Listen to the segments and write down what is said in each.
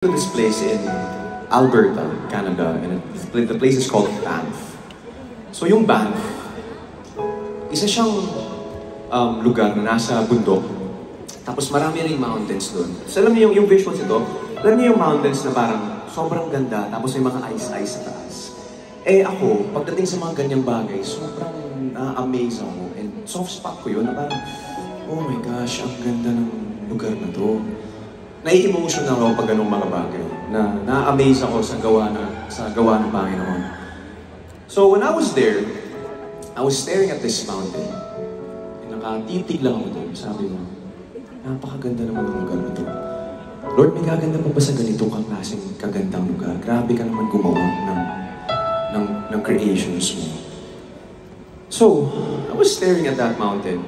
To this place in Alberta, Canada, and the place is called Banff. So yung Banff, isa siyang lugar na nasa bundok. Tapos marami ring mountains doon. So alam niyo yung visuals ito? Alam niyo yung mountains na parang sobrang ganda, tapos may mga ice-ice sa taas. Eh ako, pagdating sa mga ganyang bagay, sobrang na-amaze ako. And soft spot ko yun na parang, oh my gosh, ang ganda ng lugar na to. Nai-emotional ako pag ganung mga bagay na na-amaze ako sa gawa ng Panginoon. So when I was there, I was staring at this mountain. Nakatitig lang ako doon. Sabi mo, napakaganda naman ng lugar na to. Lord, may gaganda pa ba sa ganito kang klaseng kagandang lugar? Grabe ka naman gumawa ng creations mo. So, I was staring at that mountain.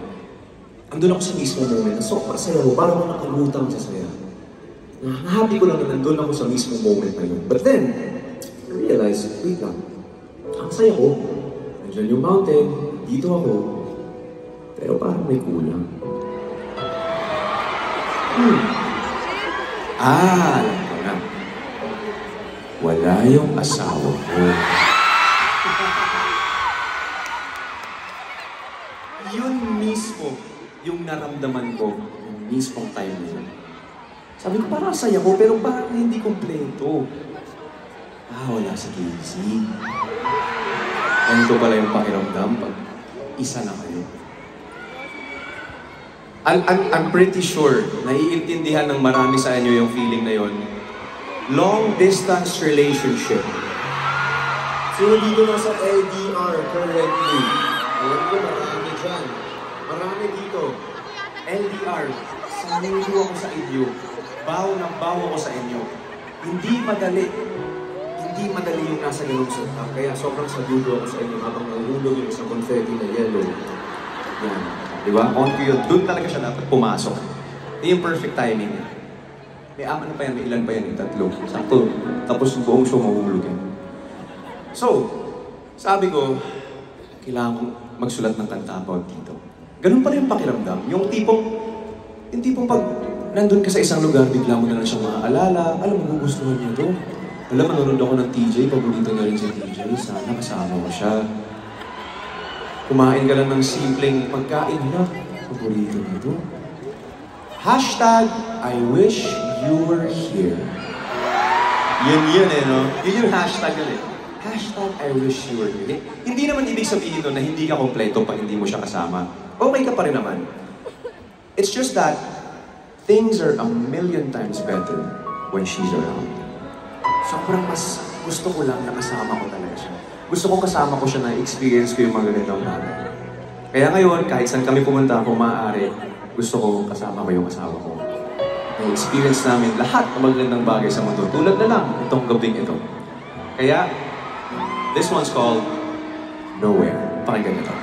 Andun ako sa mismo moment na sobrang saya ko, parang ako nakalutang sa saya. Happy ko lang na nandun ako sa mismo moment na yun. But then, I realized, wait lang, ang saya ko, nandiyan yung mountain, dito ako, pero parang may kulang. Alam ko na. Wala yung asawa ko. Yun mismo, yung naramdaman ko, yung mismong time na yun. Sabi ko, parang saya ko, pero parang hindi kompleto. Wala si Casey. Ganito pala yung pakiramdam pag isa na kayo. I'm pretty sure, naiintindihan ng marami sa inyo yung feeling na yon. Long distance relationship. Sino dito nasa LDR currently? Alam ko, marami dyan. Marami dito. LDR, saludo ako sa inyo. Bawo ng bawo ko sa inyo. Hindi madali. Hindi madali yung nasa ganung setup. Kaya sobrang saludo ako sa inyo habang nahulog yung isang confetti na yellow. Yan. Diba? On ko yun. Doon talaga siya dapat pumasok. Ito yung perfect timing niya. May ano pa yan? May ilan pa yan? Yung tatlo. Sakto. Tapos buong show mahulog yan. So, sabi ko, kailangan kong magsulat ng kanta about dito. Ganun pala yung pakiramdam. Yung tipong pag nandun ka sa isang lugar, bigla mo na lang siyang maaalala. Alam mo, gugustuhan niya to. Alam, manonood ako ng TJ, paborito na rin si TJ. Sana kasama ko siya. Kumain ka lang ng simpleng pagkain, hala, paborito na to. Hashtag, I wish you were here. Yun no? Yun yung hashtag yun Hashtag, I wish you were here. Hindi naman ibig sabihin nun na hindi ka kompleto pag hindi mo siya kasama. Okay ka pa rin naman. It's just that, things are a million times better when she's around. Sobrang mas gusto ko lang na kasama ko talaga siya. Gusto ko kasama ko siya na experience ko yung mga ganitong bagay. Kaya ngayon, kahit saan kami pumunta, kung maaari, gusto ko kasama ko yung asawa ko. Na-experience namin lahat ng magandang bagay sa mundo. Tulad na lang itong gabing ito. Kaya, this one's called Nowhere. Pakinggan nito.